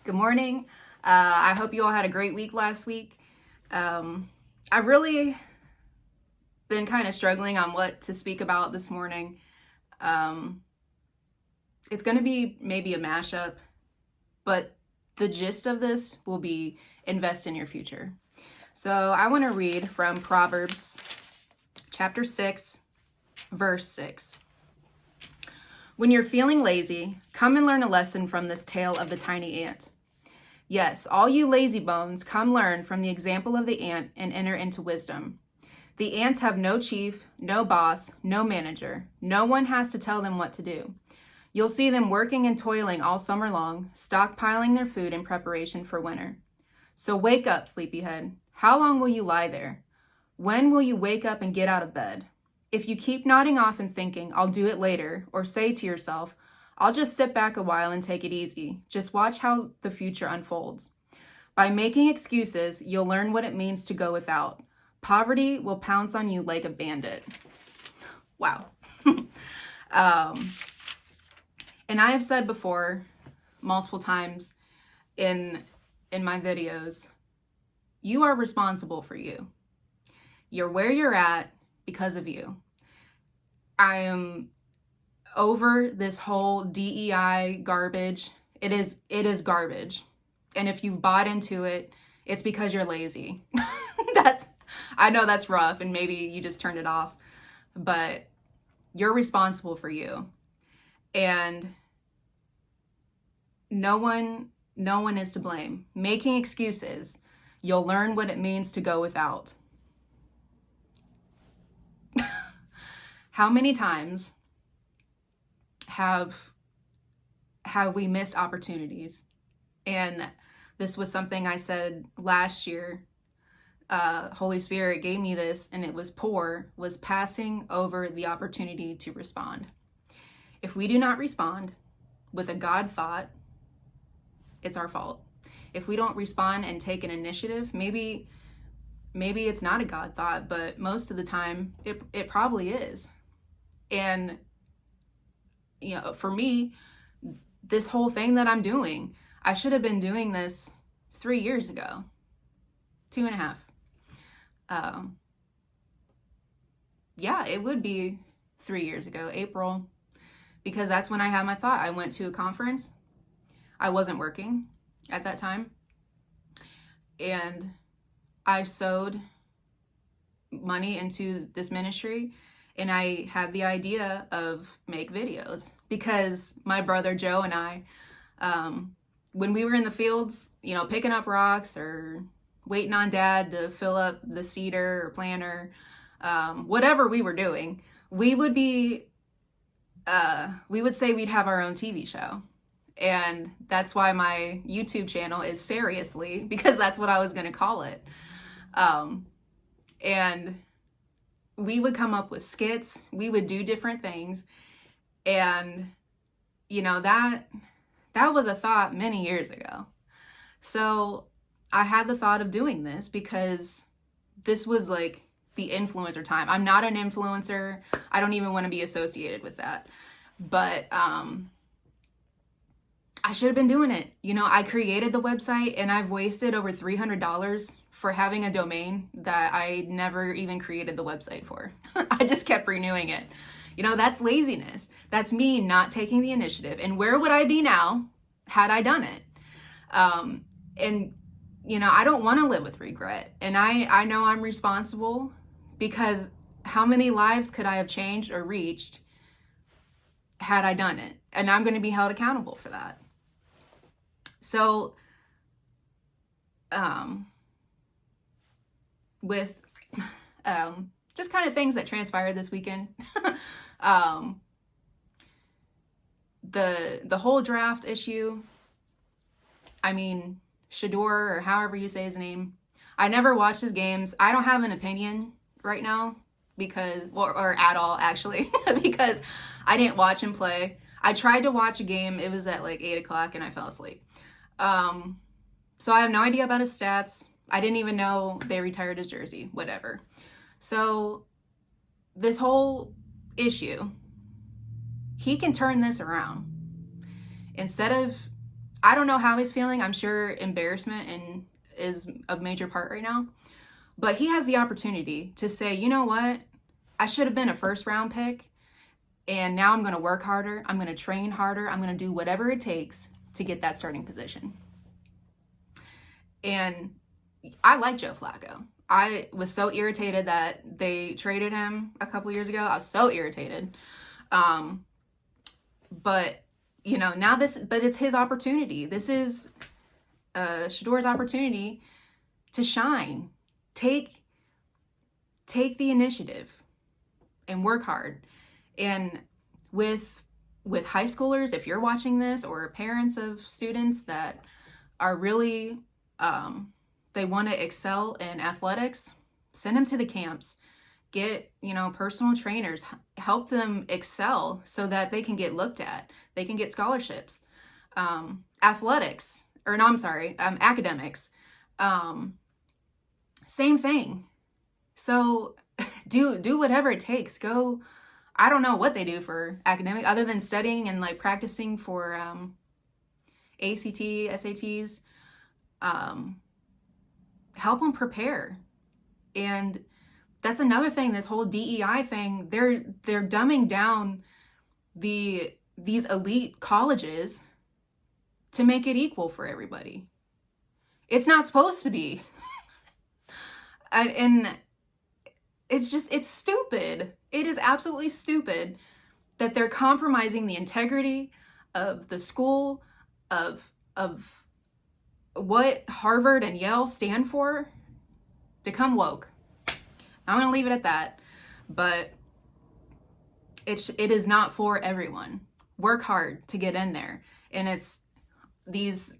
Good morning. I hope you all had a great week last week. I've really been kind of struggling on what to speak about this morning. Um, it's going to be maybe a mashup, but the gist of this will be invest in your future. So I want to read from Proverbs chapter 6, verse 6. When you're feeling lazy, come and learn a lesson from this tale of the tiny ant. Yes, all you lazy bones, come learn from the example of the ant and enter into wisdom. The ants have no chief, no boss, no manager. No one has to tell them what to do. You'll see them working and toiling all summer long, stockpiling their food in preparation for winter. So wake up, sleepyhead. How long will you lie there? When will you wake up and get out of bed? If you keep nodding off and thinking, I'll do it later, or say to yourself, I'll just sit back a while and take it easy. Just watch how the future unfolds. By making excuses, you'll learn what it means to go without. Poverty will pounce on you like a bandit. Wow. And I have said before, multiple times in my videos, you are responsible for you. You're where you're at because of you. I am over this whole DEI garbage. It is garbage. And if you've bought into it, it's because you're lazy. I know that's rough and maybe you just turned it off, but you're responsible for you. And no one is to blame. Making excuses, you'll learn what it means to go without. How many times have we missed opportunities? And this was something I said last year. Holy Spirit gave me this, and it was passing over the opportunity to respond. If we do not respond with a God thought, it's our fault. If we don't respond and take an initiative, maybe it's not a God thought, but most of the time it probably is. And for me, this whole thing that I'm doing, I should have been doing this 3 years ago, 2.5. Yeah, it would be 3 years ago, April, because that's when I had my thought. I went to a conference. I wasn't working at that time. And I sowed money into this ministry. And I had the idea of make videos because my brother Joe and I, when we were in the fields, picking up rocks or waiting on Dad to fill up the seeder or planter, whatever we were doing, we would say we'd have our own TV show. And that's why my YouTube channel is Seriously, because that's what I was going to call it. And we would come up with skits, we would do different things. And, that was a thought many years ago. So I had the thought of doing this because this was like the influencer time. I'm not an influencer. I don't even want to be associated with that. But I should have been doing it. I created the website and I've wasted over $300 for having a domain that I never even created the website for. I just kept renewing it. That's laziness. That's me not taking the initiative. And where would I be now had I done it? And I don't want to live with regret. And I know I'm responsible because how many lives could I have changed or reached had I done it? And I'm going to be held accountable for that. So, with just kind of things that transpired this weekend, the whole draft issue, Shedeur, or however you say his name, I never watched his games. I don't have an opinion right now or at all actually, because I didn't watch him play. I tried to watch a game. It was at like 8 o'clock and I fell asleep. So I have no idea about his stats. I didn't even know they retired his jersey, whatever. So this whole issue, he can turn this around. Instead of I don't know how he's feeling. I'm sure embarrassment and is a major part right now. But he has the opportunity to say, you know what? I should have been a first round pick. And now I'm going to work harder. I'm going to train harder. I'm going to do whatever it takes to get that starting position. And I like Joe Flacco. I was so irritated that they traded him a couple years ago. I was so irritated. But, you know, now but it's his opportunity. This is Shedor's opportunity to shine. Take the initiative and work hard. And with high schoolers, if you're watching this, or parents of students that are really, they want to excel in athletics, send them to the camps. Get, you know, personal trainers, help them excel so that they can get looked at. They can get scholarships. Academics. Same thing. So do whatever it takes. Go. I don't know what they do for academic other than studying and like practicing for ACT, SATs. Help them prepare. And that's another thing, this whole DEI thing, they're dumbing down these elite colleges to make it equal for everybody. It's not supposed to be. And it's stupid. It is absolutely stupid that they're compromising the integrity of the school, of what Harvard and Yale stand for, to come woke. I'm going to leave it at that, but it is not for everyone. Work hard to get in there. And it's these,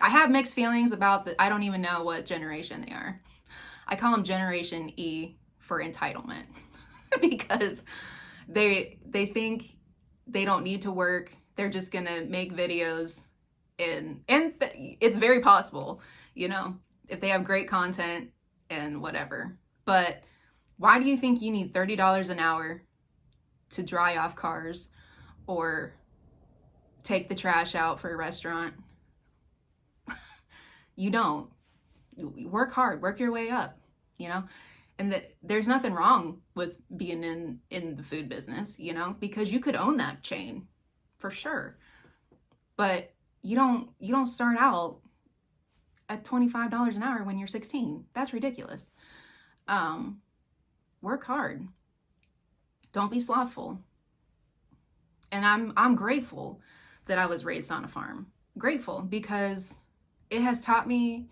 I have mixed feelings about I don't even know what generation they are. I call them Generation E for entitlement because they think they don't need to work. They're just going to make videos and it's very possible, you know, if they have great content and whatever. But why do you think you need $30 an hour to dry off cars or take the trash out for a restaurant? You don't. You work hard, work your way up, you know? And there's nothing wrong with being in the food business, you know, because you could own that chain for sure. But you don't start out at $25 an hour when you're 16. That's ridiculous. Work hard. Don't be slothful. And I'm grateful that I was raised on a farm. Grateful because it has taught me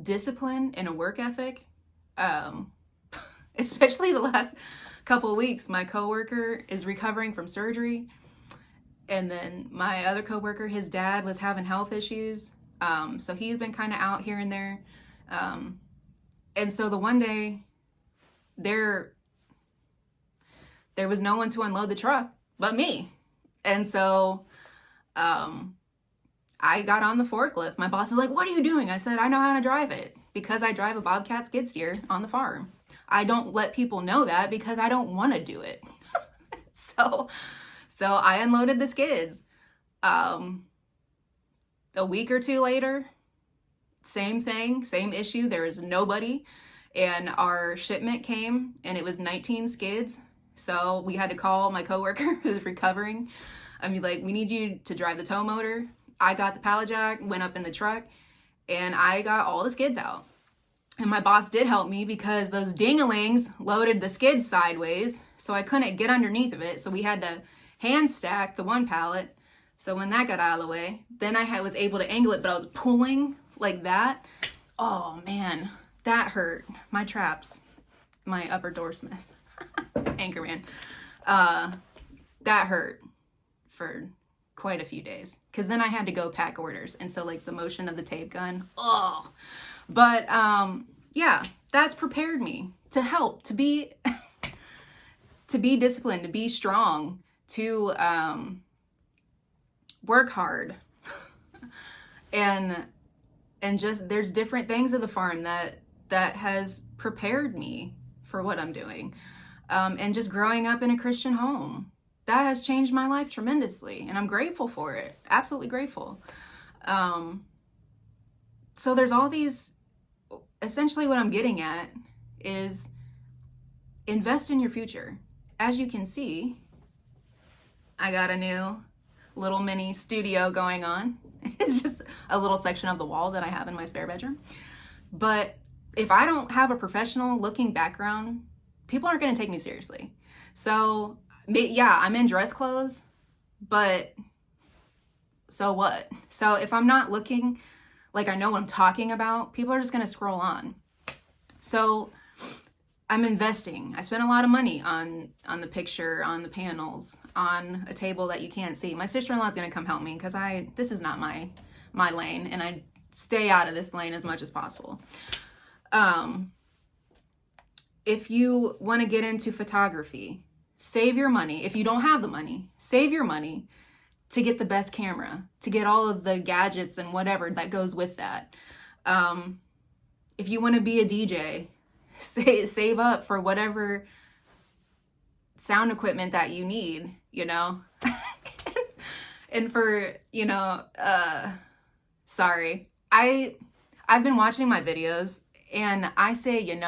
discipline and a work ethic. Especially the last couple of weeks. My coworker is recovering from surgery. And then my other coworker, his dad was having health issues. So he's been kind of out here and there. And so the one day there was no one to unload the truck but me. And so I got on the forklift. My boss is like, "What are you doing?" I said, "I know how to drive it because I drive a Bobcat skid steer on the farm." I don't let people know that because I don't want to do it. So I unloaded the skids. A week or two later, same thing, same issue. There was nobody, and our shipment came, and it was 19 skids. So we had to call my coworker who's recovering. I mean, like, we need you to drive the tow motor. I got the pallet jack, went up in the truck, and I got all the skids out. And my boss did help me because those dingalings loaded the skids sideways, so I couldn't get underneath of it. So we had to hand stack the one pallet. So when that got out of the way, then I was able to angle it, but I was pulling like that. Oh man, that hurt. My traps, my upper dorsal Anchorman. That hurt for quite a few days because then I had to go pack orders. And so like the motion of the tape gun, but yeah, that's prepared me to help, to be disciplined, to be strong, to work hard. and just there's different things of the farm that has prepared me for what I'm doing. And just growing up in a Christian home. that has changed my life tremendously, and I'm grateful for it. Absolutely grateful. So there's all these, essentially what I'm getting at is invest in your future. As you can see, I got a new little mini studio going on. It's just a little section of the wall that I have in my spare bedroom. But if I don't have a professional looking background, people aren't going to take me seriously. So yeah, I'm in dress clothes, but so what? So if I'm not looking like I know what I'm talking about, people are just going to scroll on. So I'm investing. I spent a lot of money on the picture, on the panels, on a table that you can't see. My sister-in-law is going to come help me because this is not my lane, and I stay out of this lane as much as possible. If you want to get into photography, save your money. If you don't have the money, save your money to get the best camera, to get all of the gadgets and whatever that goes with that. If you want to be a DJ, save up for whatever sound equipment that you need, and for, sorry, I've been watching my videos and I say,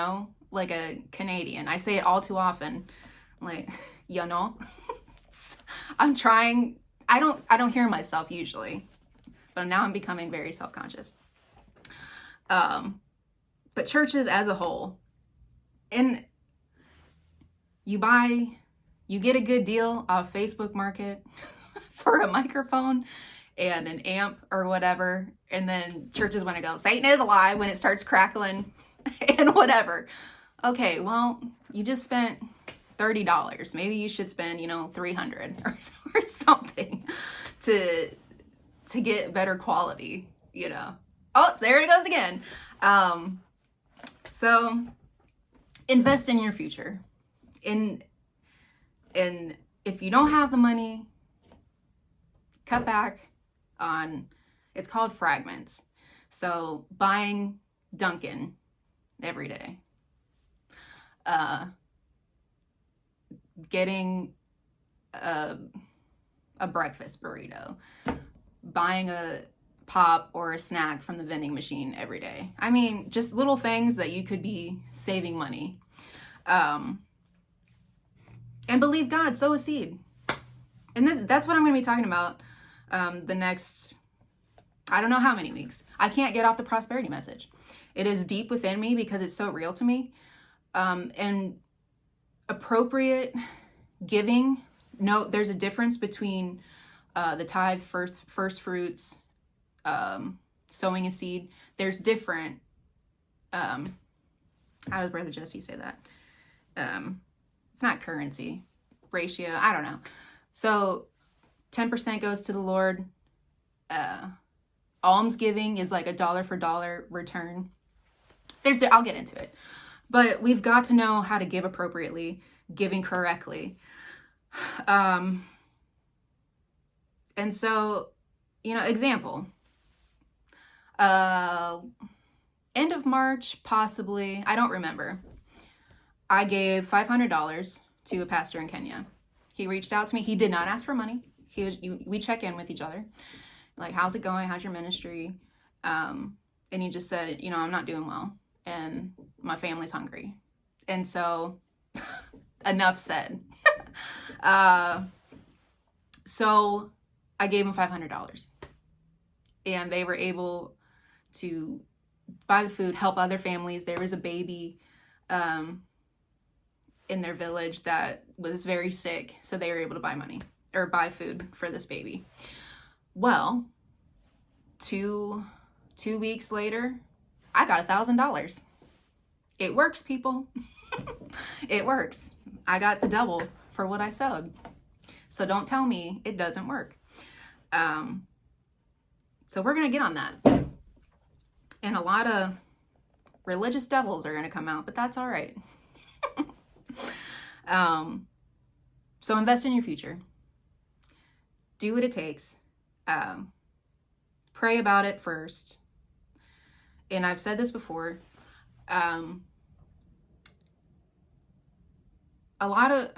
like a Canadian. I say it all too often, like, I'm trying. I don't hear myself usually, but now I'm becoming very self-conscious. But churches as a whole, and you get a good deal off Facebook Market for a microphone and an amp or whatever, and then churches want to go, Satan is a lie, when it starts crackling and whatever. Okay, well, you just spent $30. Maybe you should spend, $300 or something to get better quality, Oh, there it goes again. So invest in your future. And if you don't have the money, cut back on, it's called fragments. So buying Dunkin' every day. Getting a breakfast burrito. Buying a pop or a snack from the vending machine every day. I mean, just little things that you could be saving money. And believe God, sow a seed. And that's what I'm going to be talking about the next, I don't know how many weeks. I can't get off the prosperity message. It is deep within me because it's so real to me. And appropriate giving, no, there's a difference between the tithe, first fruits, sowing a seed. There's different, how does Brother Jesse say that? It's not currency, ratio, I don't know. So 10% goes to the Lord. Almsgiving is like a dollar for dollar return. I'll get into it. But we've got to know how to give appropriately, giving correctly. And so, example. End of March, possibly, I don't remember. I gave $500 to a pastor in Kenya. He reached out to me. He did not ask for money. We check in with each other. Like, how's it going? How's your ministry? And he just said, I'm not doing well and my family's hungry. And so enough said. So I gave him $500 and they were able to buy the food, help other families. There was a baby, in their village that was very sick. So they were able to buy food for this baby. Well, two weeks later, I got $1,000. It works, people. It works. I got the double for what I sowed. So don't tell me it doesn't work. So we're going to get on that. And a lot of religious devils are going to come out, but that's all right. So invest in your future. Do what it takes. Pray about it first. And I've said this before. A lot of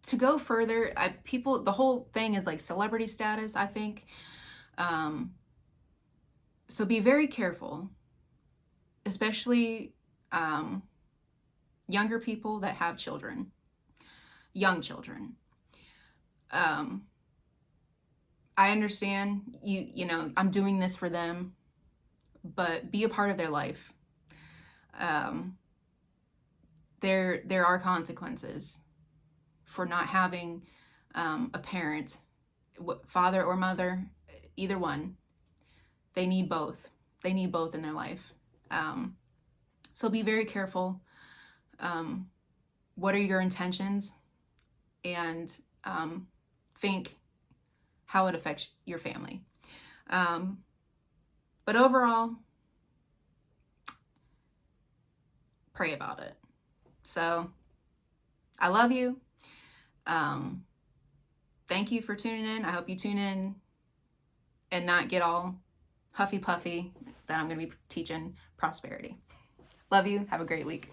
to go further, the whole thing is like celebrity status, I think. So be very careful, especially younger people that have children, young children. I understand you know, I'm doing this for them, but be a part of their life. There are consequences for not having a parent, father or mother, either one. They need both. They need both in their life. So be very careful. What are your intentions? And think how it affects your family. But overall, pray about it. So I love you. Thank you for tuning in. I hope you tune in and not get all huffy puffy that I'm going to be teaching prosperity. Love you. Have a great week.